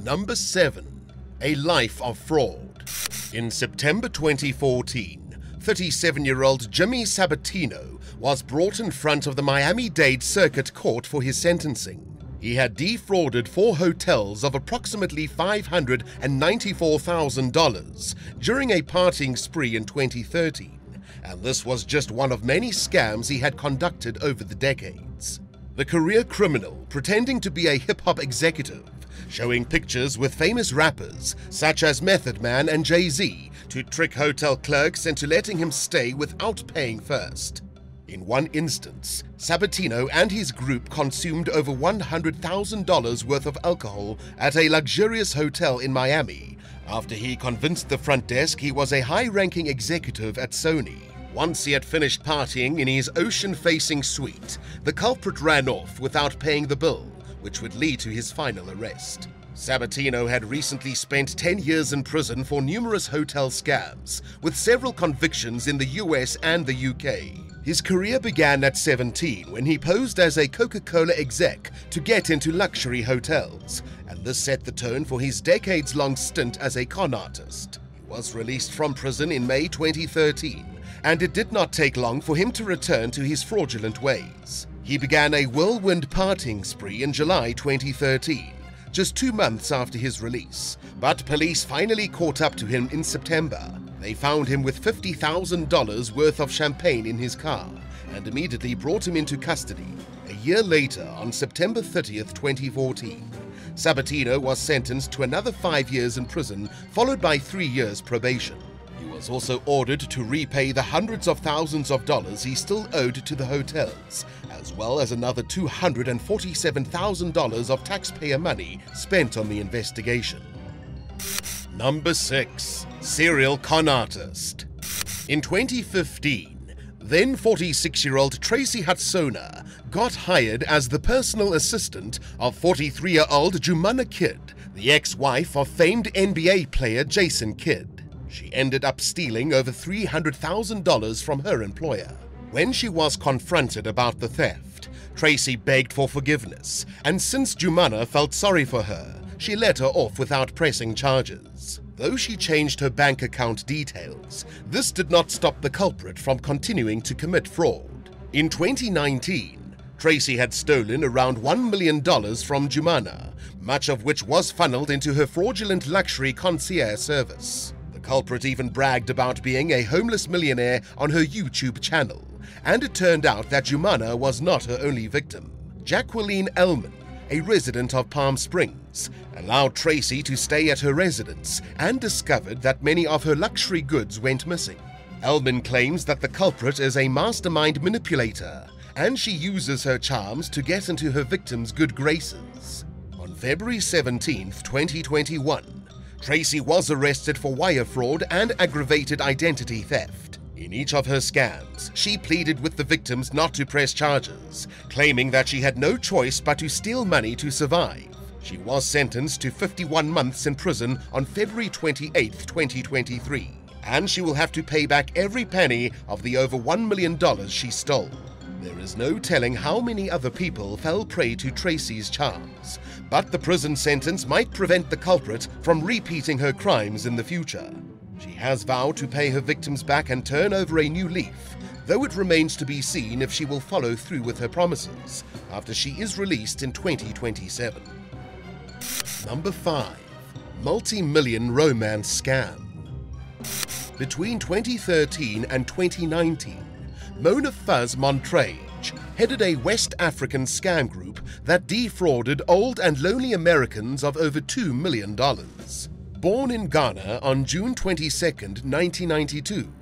Number 7. A life of fraud. In September 2014, 37-year-old Jimmy Sabatino was brought in front of the Miami-Dade Circuit Court for his sentencing. He had defrauded 4 hotels of approximately $594,000 during a partying spree in 2013, and this was just one of many scams he had conducted over the decades. The career criminal, pretending to be a hip-hop executive, showing pictures with famous rappers such as Method Man and Jay-Z to trick hotel clerks into letting him stay without paying first. In one instance, Sabatino and his group consumed over $100,000 worth of alcohol at a luxurious hotel in Miami after he convinced the front desk he was a high-ranking executive at Sony. Once he had finished partying in his ocean-facing suite, the culprit ran off without paying the bill, which would lead to his final arrest. Sabatino had recently spent 10 years in prison for numerous hotel scams, with several convictions in the US and the UK. His career began at 17 when he posed as a Coca-Cola exec to get into luxury hotels, and this set the tone for his decades-long stint as a con artist. He was released from prison in May 2013, and it did not take long for him to return to his fraudulent ways. He began a whirlwind partying spree in July 2013, just 2 months after his release, but police finally caught up to him in September. They found him with $50,000 worth of champagne in his car and immediately brought him into custody. A year later, on September 30th, 2014, Sabatino was sentenced to another 5 years in prison, followed by 3 years probation. He was also ordered to repay the hundreds of thousands of dollars he still owed to the hotels, as well as another $247,000 of taxpayer money spent on the investigation. Number 6. Serial con artist. In 2015, then 46-year-old Tracy Hatsona got hired as the personal assistant of 43-year-old Jumana Kidd, the ex-wife of famed NBA player Jason Kidd. She ended up stealing over $300,000 from her employer. When she was confronted about the theft, Tracy begged for forgiveness, and since Jumana felt sorry for her, she let her off without pressing charges. Though she changed her bank account details, this did not stop the culprit from continuing to commit fraud. In 2019, Tracy had stolen around $1 million from Jumana, much of which was funneled into her fraudulent luxury concierge service. The culprit even bragged about being a homeless millionaire on her YouTube channel, and it turned out that Jumana was not her only victim. Jacqueline Ellman, a resident of Palm Springs, allowed Tracy to stay at her residence and discovered that many of her luxury goods went missing. Ellman claims that the culprit is a mastermind manipulator, and she uses her charms to get into her victims' good graces. On February 17, 2021, Tracy was arrested for wire fraud and aggravated identity theft. In each of her scams, she pleaded with the victims not to press charges, claiming that she had no choice but to steal money to survive. She was sentenced to 51 months in prison on February 28, 2023, and she will have to pay back every penny of the over $1 million she stole. There is no telling how many other people fell prey to Tracy's charms, but the prison sentence might prevent the culprit from repeating her crimes in the future. She has vowed to pay her victims back and turn over a new leaf, though it remains to be seen if she will follow through with her promises after she is released in 2027. Number 5. Multi-million romance scam. Between 2013 and 2019, Mona Fuzz Montrage headed a West African scam group that defrauded old and lonely Americans of over $2 million. Born in Ghana on June 22, 1992,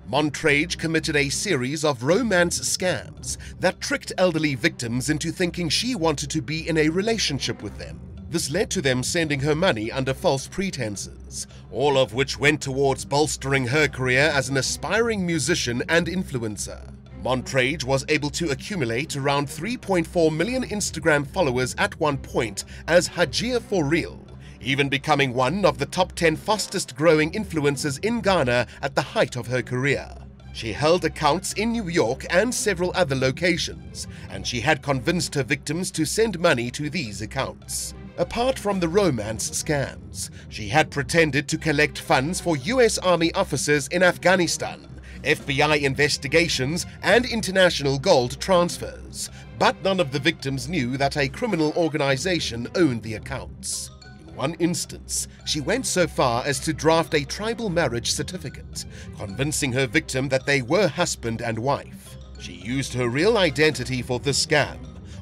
Montrage committed a series of romance scams that tricked elderly victims into thinking she wanted to be in a relationship with them. This led to them sending her money under false pretenses, all of which went towards bolstering her career as an aspiring musician and influencer. Montrage was able to accumulate around 3.4 million Instagram followers at one point as Hajia For Real, even becoming one of the top 10 fastest growing influencers in Ghana at the height of her career. She held accounts in New York and several other locations, and she had convinced her victims to send money to these accounts. Apart from the romance scams, she had pretended to collect funds for US Army officers in Afghanistan, FBI investigations, and international gold transfers, but none of the victims knew that a criminal organization owned the accounts. In one instance, she went so far as to draft a tribal marriage certificate, convincing her victim that they were husband and wife. She used her real identity for the scam,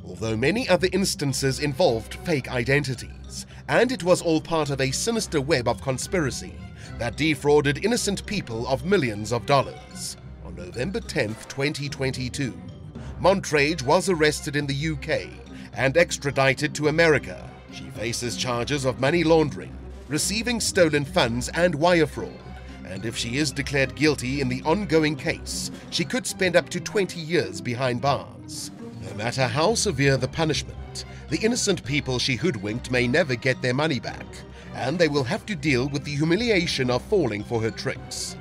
although many other instances involved fake identities, and it was all part of a sinister web of conspiracy that defrauded innocent people of millions of dollars. On November 10, 2022, Montrage was arrested in the UK and extradited to America. She faces charges of money laundering, receiving stolen funds, and wire fraud, and if she is declared guilty in the ongoing case, she could spend up to 20 years behind bars. No matter how severe the punishment, the innocent people she hoodwinked may never get their money back, and they will have to deal with the humiliation of falling for her tricks.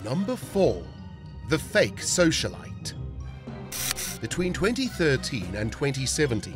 Number 4. The fake socialite. Between 2013 and 2017,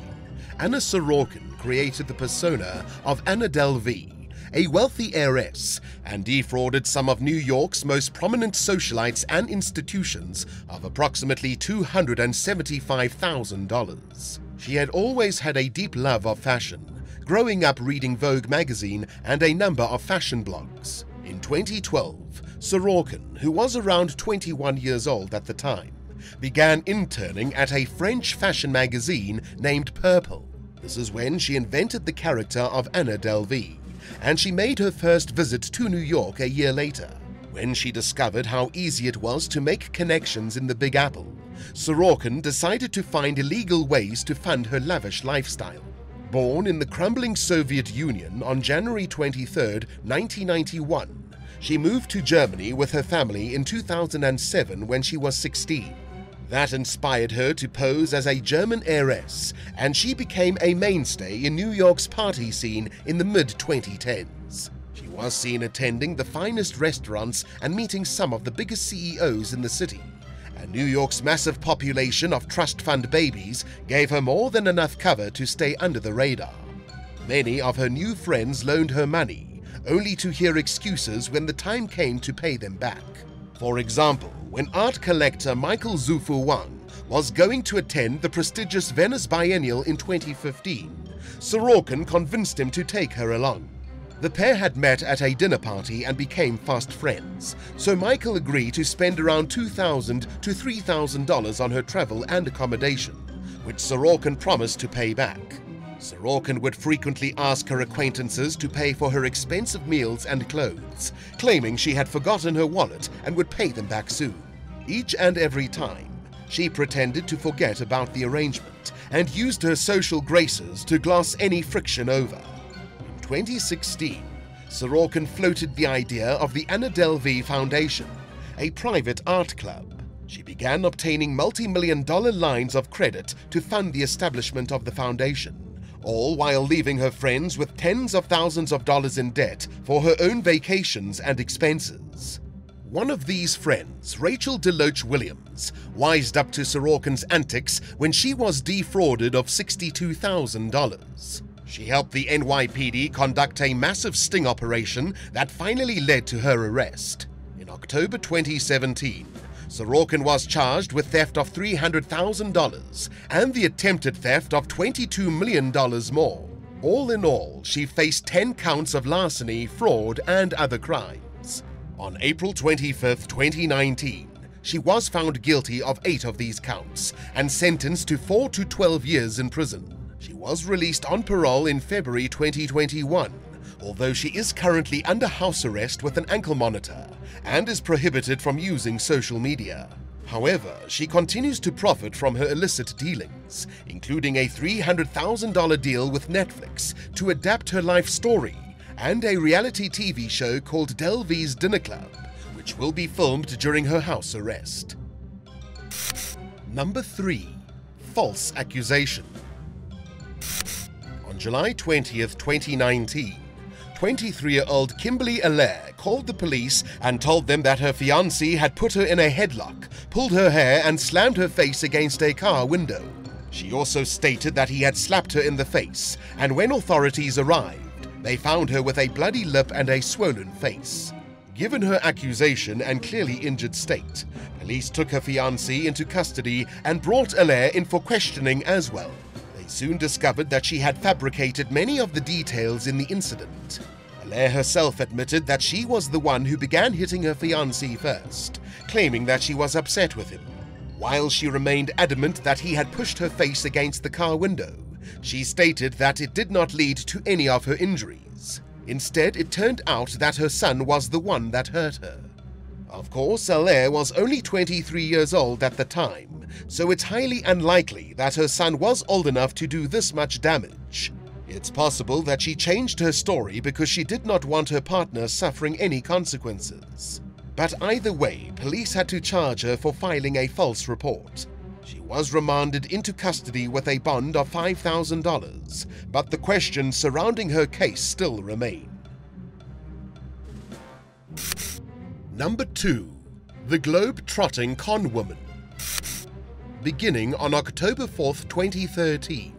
Anna Sorokin created the persona of Anna Delvey, a wealthy heiress, and defrauded some of New York's most prominent socialites and institutions of approximately $275,000. She had always had a deep love of fashion, growing up reading Vogue magazine and a number of fashion blogs. In 2012, Sorokin, who was around 21 years old at the time, began interning at a French fashion magazine named Purple. This is when she invented the character of Anna Delvey, and she made her first visit to New York a year later. When she discovered how easy it was to make connections in the Big Apple, Sorokin decided to find illegal ways to fund her lavish lifestyle. Born in the crumbling Soviet Union on January 23, 1991, she moved to Germany with her family in 2007 when she was 16. That inspired her to pose as a German heiress, and she became a mainstay in New York's party scene in the mid-2010s. She was seen attending the finest restaurants and meeting some of the biggest CEOs in the city, and New York's massive population of trust fund babies gave her more than enough cover to stay under the radar. Many of her new friends loaned her money, only to hear excuses when the time came to pay them back. For example, when art collector Michael Zufu Wang was going to attend the prestigious Venice Biennial in 2015, Sorokin convinced him to take her along. The pair had met at a dinner party and became fast friends, so Michael agreed to spend around $2,000 to $3,000 on her travel and accommodation, which Sorokin promised to pay back. Sorokin would frequently ask her acquaintances to pay for her expensive meals and clothes, claiming she had forgotten her wallet and would pay them back soon. Each and every time, she pretended to forget about the arrangement and used her social graces to gloss any friction over. In 2016, Sorokin floated the idea of the Anna Delvey Foundation, a private art club. She began obtaining multi-million-dollar lines of credit to fund the establishment of the foundation, all while leaving her friends with tens of thousands of dollars in debt for her own vacations and expenses. One of these friends, Rachel Deloach Williams, wised up to Sorokin's antics when she was defrauded of $62,000. She helped the NYPD conduct a massive sting operation that finally led to her arrest. In October 2017, Sorokin was charged with theft of $300,000 and the attempted theft of $22 million more. All in all, she faced 10 counts of larceny, fraud, and other crimes. On April 25, 2019, she was found guilty of 8 of these counts and sentenced to 4 to 12 years in prison. She was released on parole in February 2021, although she is currently under house arrest with an ankle monitor and is prohibited from using social media. However, she continues to profit from her illicit dealings, including a $300,000 deal with Netflix to adapt her life story and a reality TV show called Delvey's Dinner Club, which will be filmed during her house arrest. Number 3. False accusation. On July 20th, 2019, 23-year-old Kimberly Allaire called the police and told them that her fiancé had put her in a headlock, pulled her hair, and slammed her face against a car window. She also stated that he had slapped her in the face, and when authorities arrived, they found her with a bloody lip and a swollen face. Given her accusation and clearly injured state, police took her fiancé into custody and brought Allaire in for questioning as well. They soon discovered that she had fabricated many of the details in the incident. Allaire herself admitted that she was the one who began hitting her fiancé first, claiming that she was upset with him. While she remained adamant that he had pushed her face against the car window, she stated that it did not lead to any of her injuries. Instead, it turned out that her son was the one that hurt her. Of course, Allaire was only 23 years old at the time, so it's highly unlikely that her son was old enough to do this much damage. It's possible that she changed her story because she did not want her partner suffering any consequences. But either way, police had to charge her for filing a false report. She was remanded into custody with a bond of $5,000, but the questions surrounding her case still remain. Number 2. The globe-trotting conwoman. Beginning on October 4, 2013,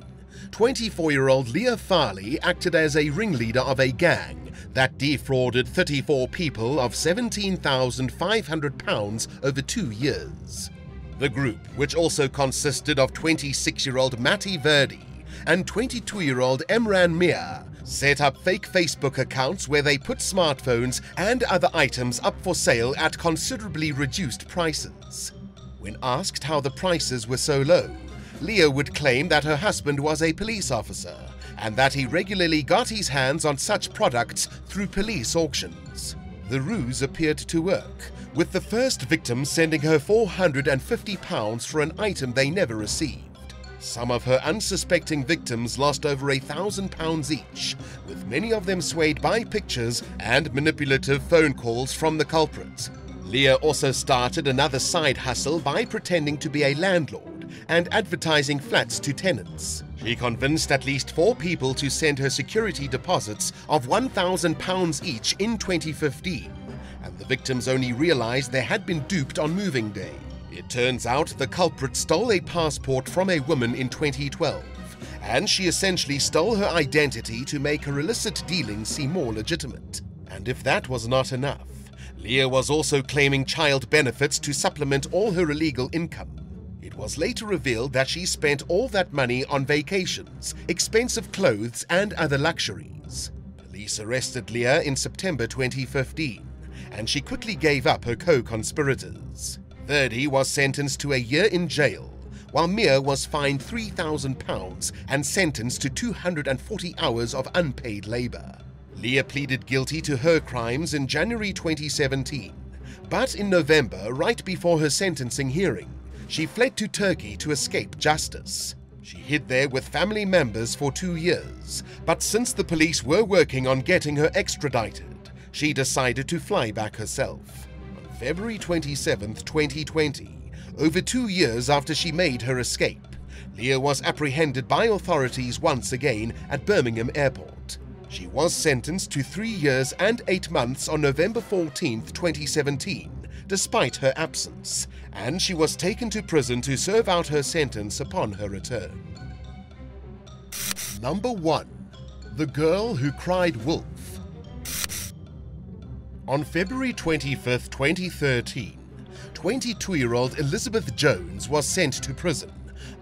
24-year-old Leah Farley acted as a ringleader of a gang that defrauded 34 people of £17,500 over 2 years. The group, which also consisted of 26-year-old Matty Verdi and 22-year-old Emran Mir, set up fake Facebook accounts where they put smartphones and other items up for sale at considerably reduced prices. When asked how the prices were so low, Leah would claim that her husband was a police officer and that he regularly got his hands on such products through police auctions. The ruse appeared to work, with the first victim sending her £450 for an item they never received. Some of her unsuspecting victims lost over £1,000 each, with many of them swayed by pictures and manipulative phone calls from the culprit. Leah also started another side hustle by pretending to be a landlord and advertising flats to tenants. She convinced at least 4 people to send her security deposits of £1,000 each in 2015, and the victims only realized they had been duped on moving day. It turns out the culprit stole a passport from a woman in 2012, and she essentially stole her identity to make her illicit dealings seem more legitimate. And if that was not enough, Leah was also claiming child benefits to supplement all her illegal income. It was later revealed that she spent all that money on vacations, expensive clothes, and other luxuries. Police arrested Leah in September 2015, and she quickly gave up her co-conspirators. Verdi was sentenced to a year in jail, while Mir was fined £3,000 and sentenced to 240 hours of unpaid labor. Leah pleaded guilty to her crimes in January 2017, but in November, right before her sentencing hearing, she fled to Turkey to escape justice. She hid there with family members for 2 years, but since the police were working on getting her extradited, she decided to fly back herself. On February 27, 2020, over 2 years after she made her escape, Leah was apprehended by authorities once again at Birmingham Airport. She was sentenced to 3 years and 8 months on November 14, 2017, despite her absence, and she was taken to prison to serve out her sentence upon her return. Number 1. The Girl Who Cried Wolf. On February 25, 2013, 22-year-old Elizabeth Jones was sent to prison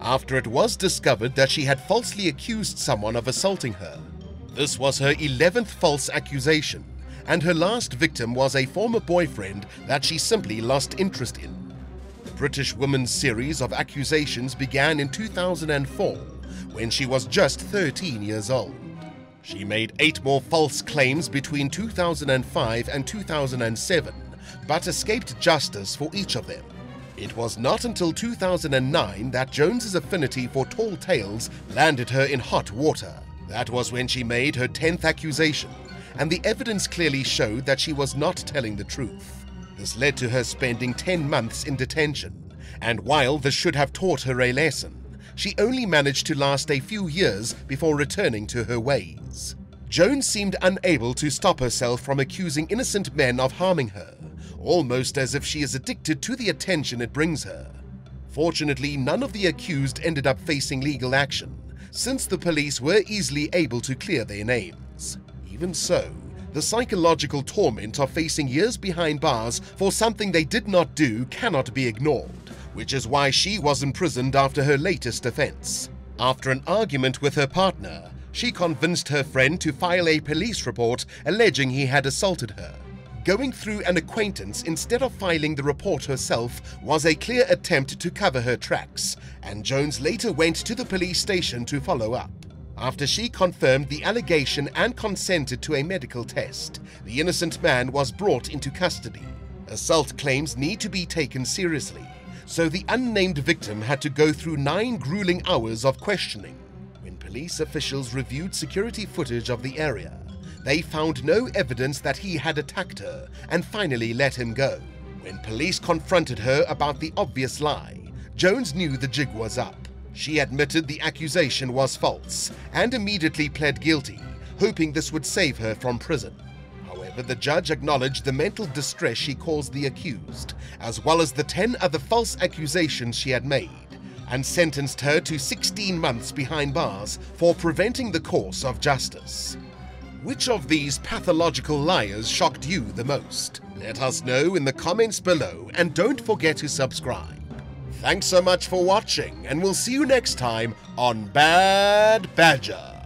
after it was discovered that she had falsely accused someone of assaulting her. This was her 11th false accusation, and her last victim was a former boyfriend that she simply lost interest in. The British woman's series of accusations began in 2004, when she was just 13 years old. She made 8 more false claims between 2005 and 2007, but escaped justice for each of them. It was not until 2009 that Jones's affinity for tall tales landed her in hot water. That was when she made her 10th accusation, and the evidence clearly showed that she was not telling the truth. This led to her spending 10 months in detention, and while this should have taught her a lesson, she only managed to last a few years before returning to her ways. Jones seemed unable to stop herself from accusing innocent men of harming her, almost as if she is addicted to the attention it brings her. Fortunately, none of the accused ended up facing legal action, since the police were easily able to clear their names. Even so, the psychological torment of facing years behind bars for something they did not do cannot be ignored, which is why she was imprisoned after her latest offense. After an argument with her partner, she convinced her friend to file a police report alleging he had assaulted her. Going through an acquaintance instead of filing the report herself was a clear attempt to cover her tracks, and Jones later went to the police station to follow up. After she confirmed the allegation and consented to a medical test, the innocent man was brought into custody. Assault claims need to be taken seriously, so the unnamed victim had to go through 9 grueling hours of questioning. When police officials reviewed security footage of the area, they found no evidence that he had attacked her and finally let him go. When police confronted her about the obvious lie, Jones knew the jig was up. She admitted the accusation was false and immediately pled guilty, hoping this would save her from prison. However, the judge acknowledged the mental distress she caused the accused, as well as the 10 other false accusations she had made, and sentenced her to 16 months behind bars for preventing the course of justice. Which of these pathological liars shocked you the most? Let us know in the comments below, and don't forget to subscribe. Thanks so much for watching, and we'll see you next time on Bad Badger.